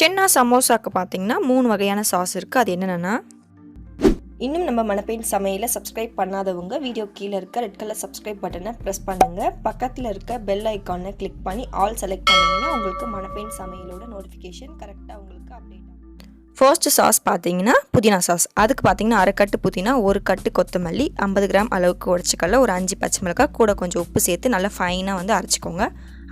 சென்னா சமோசாக்கு பார்த்தீங்கன்னா 3 வகையான சாஸ் இருக்குது. அது என்னென்னா, இன்னும் நம்ம மணப்பெண் சமையலை சப்ஸ்கிரைப் பண்ணாதவங்க வீடியோ கீழே இருக்க ரெட் கலர் சப்ஸ்கிரைப் பட்டனை ப்ரெஸ் பண்ணுங்கள். பக்கத்தில் இருக்க பெல் ஐக்கானை கிளிக் பண்ணி ஆல் செலக்ட் பண்ணிங்கன்னா உங்களுக்கு மணப்பெண் சமையலோட நோட்டிஃபிகேஷன் கரெக்டாக உங்களுக்கு அப்டேட் ஆகும். ஃபர்ஸ்ட் சாஸ் பார்த்தீங்கன்னா புதினா சாஸ். அதுக்கு பார்த்தீங்கன்னா 1/2 கட்டு புதினா, 1 கட்டு கொத்தமல்லி, 50 கிராம் அளவுக்கு உடச்சிக்கல்ல, ஒரு 5 பச்சை மிளகாய், கூட கொஞ்சம் உப்பு சேர்த்து நல்லா ஃபைனாக அரைச்சிக்கோங்க.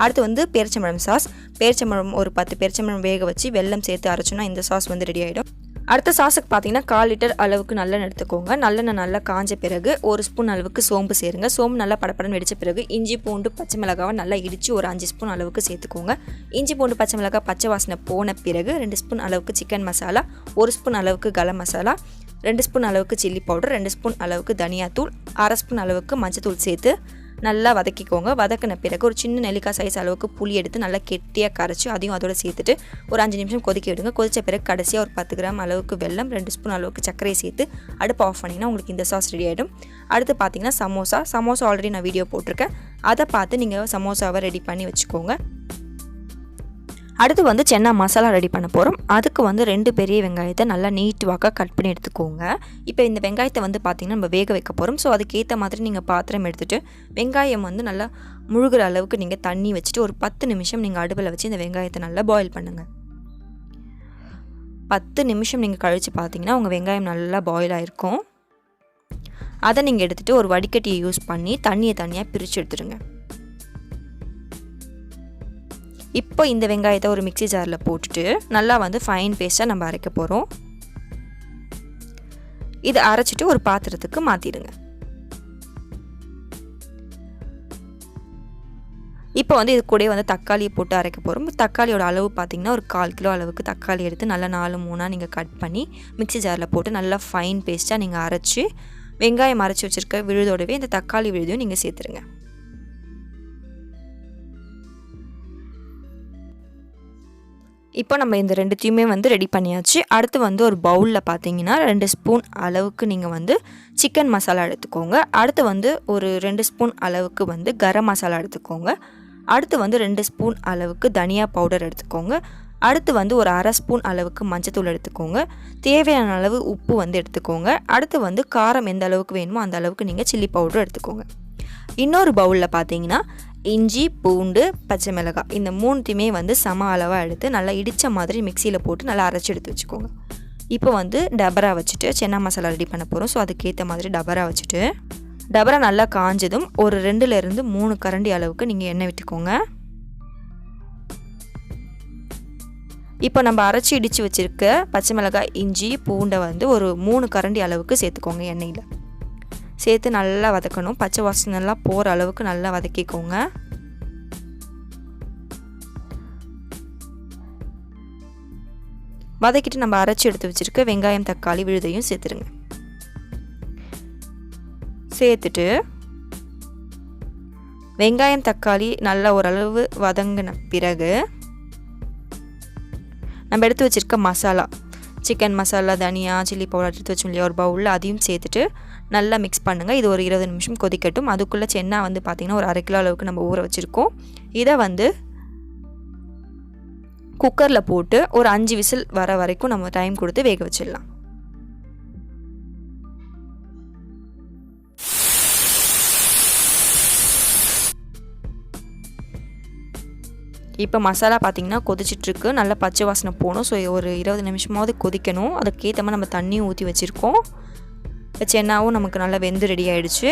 அடுத்து பேரிச்சம்பழம் சாஸ். பேரிச்சம்பழம் ஒரு 10 பேரிச்சம்பழம் வேக வச்சு வெல்லம் சேர்த்து அரைச்சோன்னா இந்த சாஸ் ரெடி ஆகிடும். அடுத்த சாஸுக்கு பார்த்தீங்கன்னா 1/4 லிட்டர் அளவுக்கு நல்லெண்ணெய் எடுத்துக்கோங்க. நல்லெண்ணெய் நல்லா காஞ்ச பிறகு 1 ஸ்பூன் அளவுக்கு சோம்பு சேருங்க. சோம்பு நல்லா படப்படன்னு வெடித்த பிறகு இஞ்சி பூண்டு பச்சை மிளகாவை நல்லா இடித்து ஒரு 5 ஸ்பூன் அளவுக்கு சேர்த்துக்கோங்க. இஞ்சி பூண்டு பச்சை மிளகாய் பச்சை வாசனை போன பிறகு 2 ஸ்பூன் அளவுக்கு சிக்கன் மசாலா, 1 ஸ்பூன் அளவுக்கு கரம் மசாலா, 2 ஸ்பூன் அளவுக்கு சில்லி பவுடர், 2 ஸ்பூன் அளவுக்கு தனியாத்தூள், 1/2 ஸ்பூன் அளவுக்கு மஞ்சத்தூள் சேர்த்து நல்லா வதக்கிக்கோங்க. வதக்கின பிறகு ஒரு சின்ன நெல்லிக்காய் சைஸ் அளவுக்கு புளி எடுத்து நல்லா கெட்டியாக கரைச்சி அதையும் அதோட சேர்த்துட்டு ஒரு 5 நிமிஷம் கொதிக்க விடுங்க. கொதித்த பிறகு கடைசியாக ஒரு 10 கிராம் அளவுக்கு வெல்லம், 2 ஸ்பூன் அளவுக்கு சர்க்கரையை சேர்த்து அடுப்பு ஆஃப் பண்ணிங்கன்னா உங்களுக்கு இந்த சாஸ் ரெடி ஆகிடும். அடுத்து பார்த்தீங்கன்னா சமோசா ஆல்ரெடி நான் வீடியோ போட்டிருக்கேன். அதை பார்த்து நீங்கள் சமோசாவை ரெடி பண்ணி வச்சுக்கோங்க. அடுத்து சென்னா மசாலா ரெடி பண்ண போகிறோம். அதுக்கு 2 பெரிய வெங்காயத்தை நல்லா நீட் வாக்காக கட் பண்ணி எடுத்துக்கோங்க. இப்போ இந்த வெங்காயத்தை பார்த்திங்கன்னா நம்ம வேக வைக்க போகிறோம். ஸோ அதுக்கேற்ற மாதிரி நீங்கள் பாத்திரம் எடுத்துகிட்டு வெங்காயம் நல்லா முழுகிற அளவுக்கு நீங்கள் தண்ணி வச்சுட்டு ஒரு 10 நிமிஷம் நீங்கள் அடுப்பில் வச்சு இந்த வெங்காயத்தை நல்லா பாயில் பண்ணுங்கள். 10 நிமிஷம் நீங்கள் கழித்து பார்த்தீங்கன்னா உங்கள் வெங்காயம் நல்லா பாயில் ஆகிருக்கும். அதை நீங்கள் எடுத்துகிட்டு ஒரு வடிகட்டியை யூஸ் பண்ணி தண்ணியை தனியாக பிரித்து எடுத்துடுங்க. இப்போ இந்த வெங்காயத்தை ஒரு மிக்ஸி ஜாரில் போட்டுட்டு நல்லா ஃபைன் பேஸ்ட்டாக நம்ம அரைக்க போகிறோம். இதை அரைச்சிட்டு ஒரு பாத்திரத்துக்கு மாற்றிடுங்க. இப்போ இது கூட தக்காளியை போட்டு அரைக்க போகிறோம். தக்காளியோட அளவு பார்த்திங்கன்னா ஒரு 1/4 கிலோ அளவுக்கு தக்காளி எடுத்து நல்லா 4-3 நீங்கள் கட் பண்ணி மிக்ஸி ஜாரில் போட்டு நல்லா ஃபைன் பேஸ்ட்டாக நீங்கள் அரைச்சி வெங்காயம் அரைச்சி வச்சுருக்க விழுதோடவே இந்த தக்காளி விழுதையும் நீங்கள் சேர்த்துருங்க. இப்போ நம்ம இந்த 2த்தையுமே ரெடி பண்ணியாச்சு. அடுத்து ஒரு பவுலில் பார்த்தீங்கன்னா 2 ஸ்பூன் அளவுக்கு நீங்கள் சிக்கன் மசாலா எடுத்துக்கோங்க. அடுத்து ஒரு 2 ஸ்பூன் அளவுக்கு கரம் மசாலா எடுத்துக்கோங்க. அடுத்து 2 ஸ்பூன் அளவுக்கு தனியா பவுடர் எடுத்துக்கோங்க. அடுத்து ஒரு 1/2 ஸ்பூன் அளவுக்கு மஞ்சத்தூள் எடுத்துக்கோங்க. தேவையான அளவு உப்பு எடுத்துக்கோங்க. அடுத்து காரம் எந்த அளவுக்கு வேணுமோ அந்த அளவுக்கு நீங்கள் சில்லி பவுடர் எடுத்துக்கோங்க. இன்னொரு பவுலில் பார்த்தீங்கன்னா இஞ்சி பூண்டு பச்சை மிளகாய் இந்த 3த்தையுமே சம அளவாக எடுத்து நல்லா இடித்த மாதிரி மிக்சியில் போட்டு நல்லா அரைச்சி எடுத்து வச்சுக்கோங்க. இப்போ டபரா வச்சுட்டு சென்னா மசாலா ரெடி பண்ண போகிறோம். ஸோ அதுக்கேற்ற மாதிரி டபரா வச்சுட்டு டபரா நல்லா காஞ்சதும் ஒரு 2லேருந்து 3 கரண்டி அளவுக்கு நீங்கள் எண்ணெய் விட்டுக்கோங்க. இப்போ நம்ம அரைச்சி இடித்து வச்சுருக்க பச்சை மிளகாய் இஞ்சி பூண்டை ஒரு 3 கரண்டி அளவுக்கு சேர்த்துக்கோங்க. எண்ணெயில் சேர்த்து நல்லா வதக்கணும். பச்சை வாசனை நல்லா போகிற அளவுக்கு நல்லா வதக்கிக்கோங்க. வதக்கிட்டு நம்ம அரைச்சி எடுத்து வச்சுருக்க வெங்காயம் தக்காளி விழுதையும் சேர்த்துருங்க. சேர்த்துட்டு வெங்காயம் தக்காளி நல்லா ஓரளவு வதங்கின பிறகு நம்ம எடுத்து வச்சுருக்க மசாலா சிக்கன் மசாலா தனியா சில்லி பவுடர் எடுத்து வச்சோம் இல்லையா ஒரு பவுலில் அதையும் சேர்த்துட்டு நல்லா மிக்ஸ் பண்ணுங்கள். இது ஒரு 20 நிமிஷம் கொதிக்கட்டும். அதுக்குள்ளே சென்னா பார்த்திங்கன்னா ஒரு 1/2 கிலோ அளவுக்கு நம்ம ஊற வச்சுருக்கோம். இதை குக்கரில் போட்டு ஒரு 5 விசில் வர வரைக்கும் நம்ம டைம் கொடுத்து வேக வச்சிடலாம். இப்போ மசாலா பார்த்திங்கன்னா கொதிச்சிட்ருக்கு. நல்லா பச்சை வாசனை போகணும். ஸோ ஒரு 20 நிமிஷமாவது கொதிக்கணும். அதுக்கேற்ற மாதிரி நம்ம தண்ணியும் ஊற்றி வச்சுருக்கோம். இப்போ சென்னாவும் நமக்கு நல்லா வெந்து ரெடி ஆகிடுச்சு.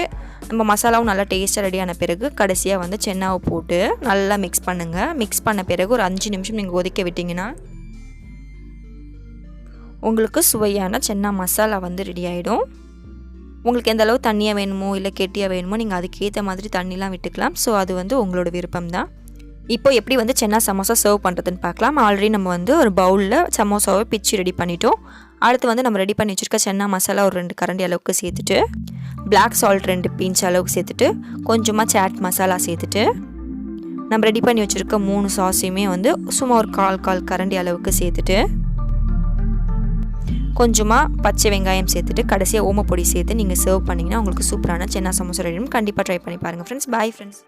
நம்ம மசாலாவும் நல்லா டேஸ்ட்டாக ரெடியான பிறகு கடைசியாக சென்னாவை போட்டு நல்லா மிக்ஸ் பண்ணுங்கள். மிக்ஸ் பண்ண பிறகு ஒரு 5 நிமிஷம் நீங்கள் கொதிக்க விட்டிங்கன்னா உங்களுக்கு சுவையான சென்னா மசாலா ரெடி ஆகிடும். உங்களுக்கு எந்த அளவு தண்ணியாக வேணுமோ இல்லை கெட்டியாக வேணுமோ நீங்கள் அதுக்கேற்ற மாதிரி தண்ணிலாம் விட்டுக்கலாம். ஸோ அது உங்களோட விருப்பம் தான். இப்போ எப்படி சென்னா சமோசா சர்வ் பண்ணுறதுன்னு பார்க்கலாம். ஆல்ரெடி நம்ம ஒரு பவுலில் சமோசாவை பிச்சு ரெடி பண்ணிட்டோம். அடுத்து நம்ம ரெடி பண்ணி வச்சுருக்க சென்னா மசாலா ஒரு 2 கரண்டி அளவுக்கு சேர்த்துட்டு பிளாக் சால்ட் 2 பிஞ்ச் அளவுக்கு சேர்த்துட்டு கொஞ்சமாக சாட் மசாலா சேர்த்துட்டு நம்ம ரெடி பண்ணி வச்சுருக்க 3 சாஸையுமே சும்மா ஒரு 1/4 கரண்டி அளவுக்கு சேர்த்துட்டு கொஞ்சமாக பச்சை வெங்காயம் சேர்த்துட்டு கடைசியாக ஓமப்பொடி சேர்த்து நீங்கள் சர்வ் பண்ணிங்கன்னா உங்களுக்கு சூப்பரான சென்னா சமோசா ரெடி. கண்டிப்பாக ட்ரை பண்ணி பாருங்கள் ஃப்ரெண்ட்ஸ். Bye friends.